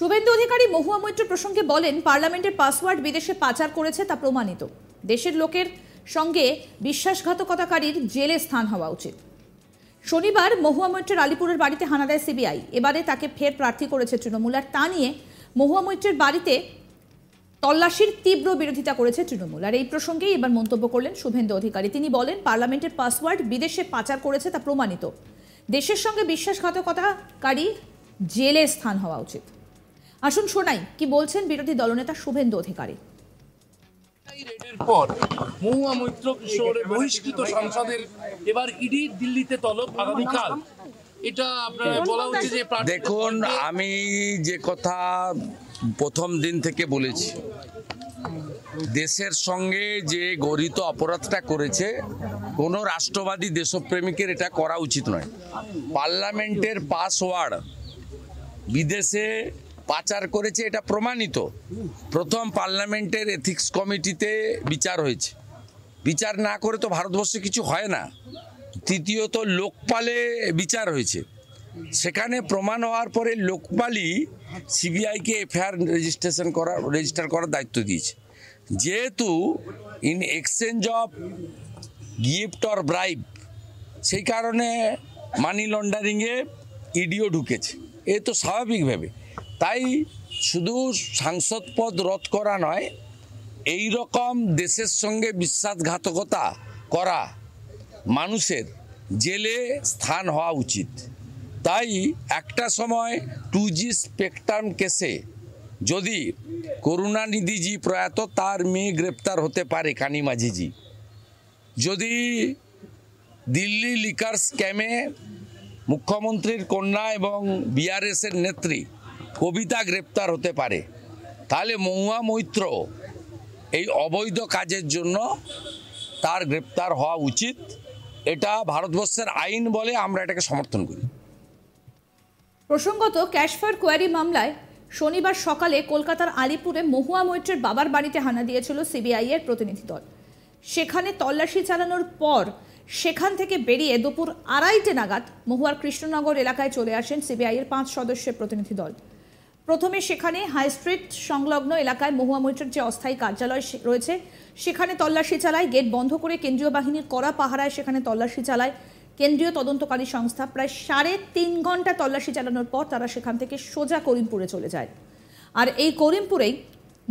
শুভেন্দু অধিকারী মহুয়া মৈত্র প্রসঙ্গে বলেন, পার্লামেন্টের পাসওয়ার্ড বিদেশে পাচার করেছে তা প্রমাণিত। দেশের লোকের সঙ্গে বিশ্বাসঘাতকতাকারীর জেলে স্থান হওয়া উচিত। শনিবার মহুয়া মৈত্রের আলিপুরের বাড়িতে হানা দেয় সিবিআই। এবারে তাকে ফের প্রার্থী করেছে তৃণমূল। আর তা নিয়ে মহুয়া মৈত্রের বাড়িতে তল্লাশির তীব্র বিরোধিতা করেছে তৃণমূল। আর এই প্রসঙ্গেই এবার মন্তব্য করলেন শুভেন্দু অধিকারী। তিনি বলেন, পার্লামেন্টের পাসওয়ার্ড বিদেশে পাচার করেছে তা প্রমাণিত। দেশের সঙ্গে বিশ্বাসঘাতকতাকারী জেলে স্থান হওয়া উচিত। আসুন শোনাই কি বলছেন বিরোধী দলনেতা শুভেন্দু অধিকারী। পর মহুয়া মৈত্র কিশোরের বহিষ্কৃত সাংসদের এবার ইডি দিল্লিতে তলব আগামীকাল। এটা আপনার বলা হচ্ছে যে দেখুন, আমি যে কথা প্রথম দিন থেকে বলেছি, দেশের সঙ্গে যে গরিত অপরাধটা করেছে কোনো রাষ্ট্রবাদী দেশপ্রেমিকের এটা করা উচিত নয়। পার্লামেন্টের পাসওয়ার্ড বিদেশে পাচার করেছে এটা প্রমাণিত। প্রথম পার্লামেন্টের এথিক্স কমিটিতে বিচার হয়েছে, বিচার না করে তো ভারতবর্ষে কিছু হয় না। তৃতীয়ত লোকপালে বিচার হয়েছে, সেখানে প্রমাণ হওয়ার পরে লোকপালই সিবিআইকে এফআইআর রেজিস্টার করার দায়িত্ব দিয়েছে। যেহেতু in exchange of gift or bribe, সেই কারণে মানি লন্ডারিংয়ে ইডিও ঢুকেছে। এ তো স্বাভাবিকভাবে। তাই শুধু সাংসদ পদ রদ করা নয়, এই রকম দেশের সঙ্গে বিশ্বাসঘাতকতা করা মানুষের জেলে স্থান হওয়া উচিত। তাই একটা সময় 2G স্পেকট্রাম কেসে যদি করুণানিধিজি প্রয়াত, তার মেয়ে গ্রেপ্তার হতে পারে কানি মাঝিজি, যদি দিল্লি লিকার স্ক্যামে মুখ্যমন্ত্রীর কন্যা এবং বিআরএসের নেত্রী কবিতা গ্রেপ্তার হতে পারে, তাহলে মহুয়া মৈত্র এই অবৈধ কাজের জন্য তার গ্রেপ্তার হওয়া উচিত। এটা ভারতবর্ষের আইন বলে, আমরা এটাকে সমর্থন করি। প্রসঙ্গত, ক্যাশ ফর কোয়ারি মামলায় শনিবার সকালে কলকাতার আলিপুরে মহুয়া মৈত্রের বাবার বাড়িতে হানা দিয়েছিল সিবিআই এর প্রতিনিধি দল। সেখানে তল্লাশি চালানোর পর সেখান থেকে বেরিয়ে দুপুর 2:30 নাগাদ মহুয়ার কৃষ্ণনগর এলাকায় চলে আসেন সিবিআই এর 5 সদস্যের প্রতিনিধি দল। প্রথমে সেখানে হাই স্ট্রিট সংলগ্ন এলাকায় মহুয়া মৈত্রের যে অস্থায়ী কার্যালয় রয়েছে সেখানে তল্লাশি চালায়। গেট বন্ধ করে কেন্দ্রীয় বাহিনীর কড়া পাহারায় সেখানে তল্লাশি চালায় কেন্দ্রীয় তদন্তকারী সংস্থা। প্রায় 3.5 ঘন্টা তল্লাশি চালানোর পর তারা সেখান থেকে সোজা করিমপুরে চলে যায়। আর এই করিমপুরেই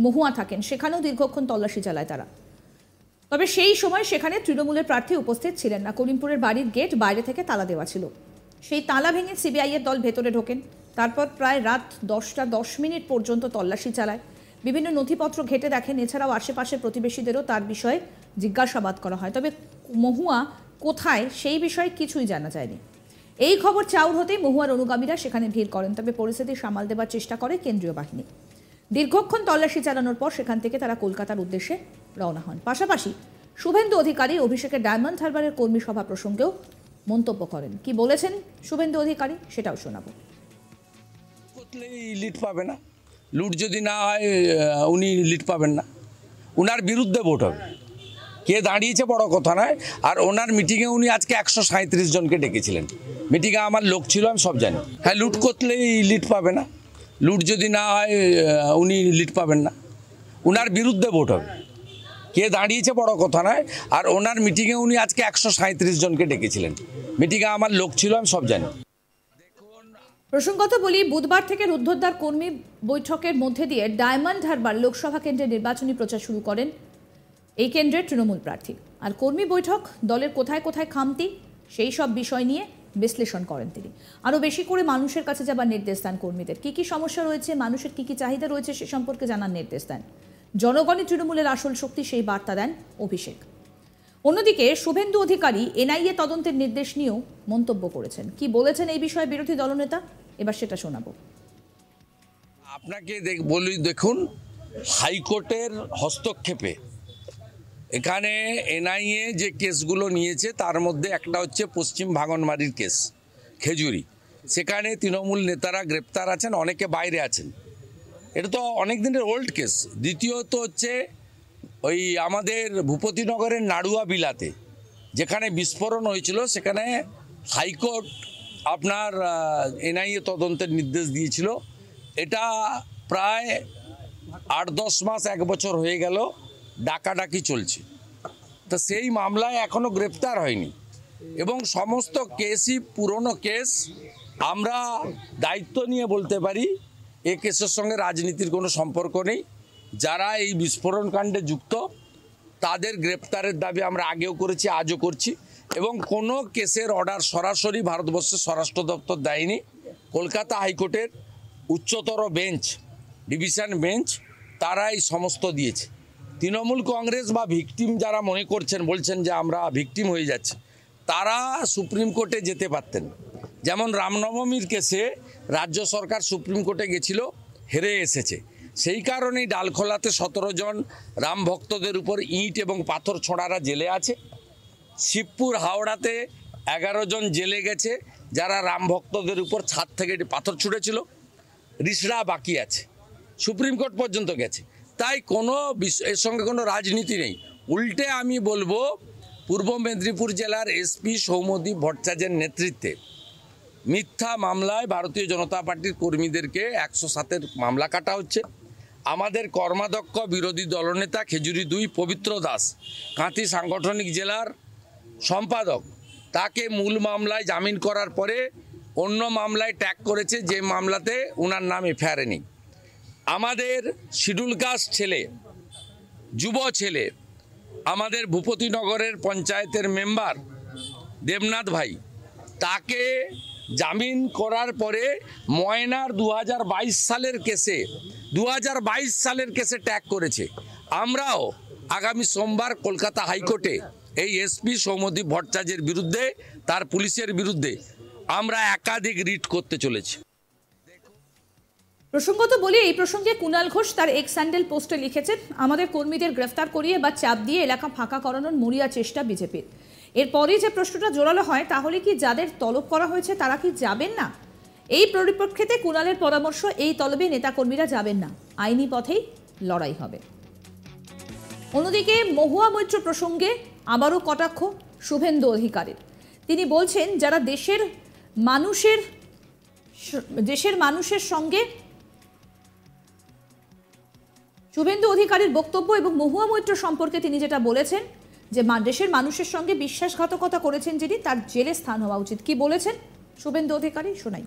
মহুয়া থাকেন, সেখানেও দীর্ঘক্ষণ তল্লাশি চালায় তারা। তবে সেই সময় সেখানে তৃণমূলের প্রার্থী উপস্থিত ছিলেন না। করিমপুরের বাড়ির গেট বাইরে থেকে তালা দেওয়া ছিল। সেই তালা ভেঙে সিবিআই এর দল ভেতরে ঢোকেন। তারপর প্রায় রাত 10টা 10 মিনিট পর্যন্ত তল্লাশি চালায়। বিভিন্ন নথিপত্র ঘেটে দেখেন। এছাড়াও আশেপাশের প্রতিবেশীদেরও তার বিষয়ে জিজ্ঞাসাবাদ করা হয়। তবে মহুয়া কোথায় সেই বিষয়ে কিছুই জানা যায়নি। এই খবর চাউর হতেই মহুয়ার অনুগামীরা সেখানে ভিড় করেন। তবে পরিস্থিতি সামাল দেবার চেষ্টা করে কেন্দ্রীয় বাহিনী। দীর্ঘক্ষণ তল্লাশি চালানোর পর সেখান থেকে তারা কলকাতার উদ্দেশ্যে রওনা হন। পাশাপাশি শুভেন্দু অধিকারী অভিষেকের ডায়মন্ড হারবারের কর্মী সভা প্রসঙ্গেও মন্তব্য করেন। কি বলেছেন শুভেন্দু অধিকারী সেটাও শোনাবো। লিড পাবে না, লুট যদি না হয় উনি লিড পাবেন না, উনার বিরুদ্ধে ভোট হবে। কে দাঁড়িয়েছে বড় কথা নয়। আর ওনার মিটিংয়ে উনি আজকে 137 জনকে ডেকেছিলেন। মিটিংয়ে আমার লোক ছিল, আমি সব জানি। হ্যাঁ, লুট করলেই লিড পাবে না, লুট যদি না হয় উনি লিড পাবেন না, উনার বিরুদ্ধে ভোট হবে। কে দাঁড়িয়েছে বড় কথা নয়। আর ওনার মিটিংয়ে উনি আজকে 137 জনকে ডেকেছিলেন। মিটিংয়ে আমার লোক ছিল, আমি সব জানি। প্রসঙ্গত বলি, বুধবার থেকে রুদ্ধদ্বার কর্মী বৈঠকের মধ্যে দিয়ে ডায়মন্ড হারবার লোকসভা কেন্দ্রের নির্বাচনী প্রচার শুরু করেন এই কেন্দ্রের তৃণমূল প্রার্থী। আর কর্মী বৈঠক দলের কোথায় কোথায় খামতি সেই সব বিষয় নিয়ে বিশ্লেষণ করেন তিনি। আরও বেশি করে মানুষের কাছে যাবার নির্দেশ দেন কর্মীদের। কী কী সমস্যা রয়েছে, মানুষের কী কী চাহিদা রয়েছে সে সম্পর্কে জানার নির্দেশ দেন। জনগণই তৃণমূলের আসল শক্তি, সেই বার্তা দেন অভিষেক। অন্যদিকে শুভেন্দু অধিকারী এনআইএ তদন্তের নির্দেশ নিয়েও মন্তব্য করেছেন। কি বলেছেন এই বিষয়ে বিরোধী দলনেতা, এবার সেটা শোনাবো। আপনাকে বলি, দেখুন, হাইকোর্টের হস্তক্ষেপে এখানে এনআইএ যে কেসগুলো নিয়েছে তার মধ্যে একটা হচ্ছে পশ্চিম ভাঙনবাড়ির কেস, খেজুরি। সেখানে তৃণমূল নেতারা গ্রেপ্তার আছেন, অনেকে বাইরে আছেন। এটা তো অনেক দিনের ওল্ড কেস। দ্বিতীয়ত হচ্ছে ওই আমাদের ভূপতিনগরের নাড়ুয়া বিলাতে যেখানে বিস্ফোরণ হয়েছিল, সেখানে হাইকোর্ট আপনার এনআইএ তদন্তের নির্দেশ দিয়েছিল। এটা প্রায় 8-10 মাস 1 বছর হয়ে গেল ডাকাডাকি চলছে। তো সেই মামলায় এখনো গ্রেপ্তার হয়নি এবং সমস্ত কেসই পুরনো কেস। আমরা দায়িত্ব নিয়ে বলতে পারি এই কেসের সঙ্গে রাজনীতির কোনো সম্পর্ক নেই। যারা এই বিস্ফোরণ কাণ্ডে যুক্ত তাদের গ্রেপ্তারের দাবি আমরা আগেও করেছি, আজও করছি এবং কোনো কেসের অর্ডার সরাসরি ভারতবর্ষের স্বরাষ্ট্র দপ্তর দেয়নি। কলকাতা হাইকোর্টের উচ্চতর বেঞ্চ, ডিভিশন বেঞ্চ, তারা এই সমস্ত দিয়েছে। তৃণমূল কংগ্রেস বা ভিকটিম যারা মনে করছেন, বলছেন যে আমরা ভিকটিম হয়ে যাচ্ছি, তারা সুপ্রিম কোর্টে যেতে পারতেন। যেমন রামনবমীর কেসে রাজ্য সরকার সুপ্রিম কোর্টে গেছিল, হেরে এসেছে। সেই কারণেই ডালখোলাতে 17 জন রাম ভক্তদের উপর ইট এবং পাথর ছোঁড়ারা জেলে আছে। শিবপুর হাওড়াতে 11 জন জেলে গেছে যারা রাম ভক্তদের উপর ছাদ থেকে পাথর ছুঁড়েছিল। রিসরা বাকি আছে, সুপ্রিম কোর্ট পর্যন্ত গেছে। তাই কোনো এর সঙ্গে কোনো রাজনীতি নেই। উল্টে আমি বলবো পূর্ব মেদিনীপুর জেলার এসপি সৌম্যদীপ ভট্টাচার্যের নেতৃত্বে মিথ্যা মামলায় ভারতীয় জনতা পার্টির কর্মীদেরকে 107-এর মামলা কাটা হচ্ছে। আমাদের কর্মাধ্যক্ষ বিরোধী দলনেতা খেজুরি 2 পবিত্র দাস, কাঁথি সাংগঠনিক জেলার সম্পাদক, তাকে মূল মামলায় জামিন করার পরে অন্য মামলায় ট্যাগ করেছে, যে মামলাতে ওনার নাম এফআইআর নেই। আমাদের শিডিউল কাস্ট ছেলে, যুব ছেলে, আমাদের ভূপতিনগরের পঞ্চায়েতের মেম্বার দেবনাথ ভাই, তাকে জামিন করার পরে ময়নার 2022 সালের কেসে ট্যাগ করেছে। আমরাও আগামী সোমবার কলকাতা হাইকোর্টে এই এসপি সৌম্যদীপ ভট্টাচার্যের বিরুদ্ধে, তার পুলিশের বিরুদ্ধে আমরা একাধিক রিট করতে চলেছি। প্রসঙ্গত বলি, এই প্রসঙ্গে কুণাল ঘোষ তার এক্স হ্যান্ডেল পোস্টে লিখেছেন, আমাদের কর্মীদের গ্রেফতার করিয়ে বা চাপ দিয়ে এলাকা ফাঁকা করানোর মরিয়া চেষ্টা বিজেপির। এরপরে যে প্রশ্নটা জোরালো হয়, তাহলে কি যাদের তলব করা হয়েছে তারা কি যাবেন না? এই পরিপ্রেক্ষিতে কুণালের পরামর্শ, এই তলবে নেতাকর্মীরা যাবেন না, আইনি পথেই লড়াই হবে। অন্যদিকে মহুয়া মৈত্র প্রসঙ্গে আবারও কটাক্ষ শুভেন্দু অধিকারীর। তিনি বলছেন, যারা দেশের মানুষের সঙ্গে শুভেন্দু অধিকারীর বক্তব্য এবং মহুয়া মৈত্র সম্পর্কে তিনি যেটা বলেছেন যে দেশের মানুষের সঙ্গে বিশ্বাসঘাতকতা করেছেন যিনি, তার জেলে স্থান হওয়া উচিত। কি বলেছেন শুভেন্দু অধিকারী, শোনাই।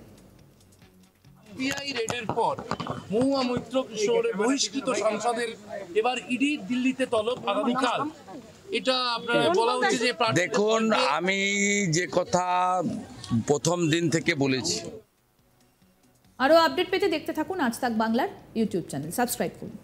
সিবিআই রেডের পর মহুয়া মৈত্র কিশোরের বহিষ্কৃত সাংসদের এবার ইডি দিল্লিতে তলব আগামীকাল। এটা আপনার বলা হচ্ছে যে দেখুন, আমি যে কথা প্রথম দিন থেকে বলেছি। আরও আপডেট পেতে দেখতে থাকুন আজ তাক বাংলার ইউটিউব চ্যানেল, সাবস্ক্রাইব করুন।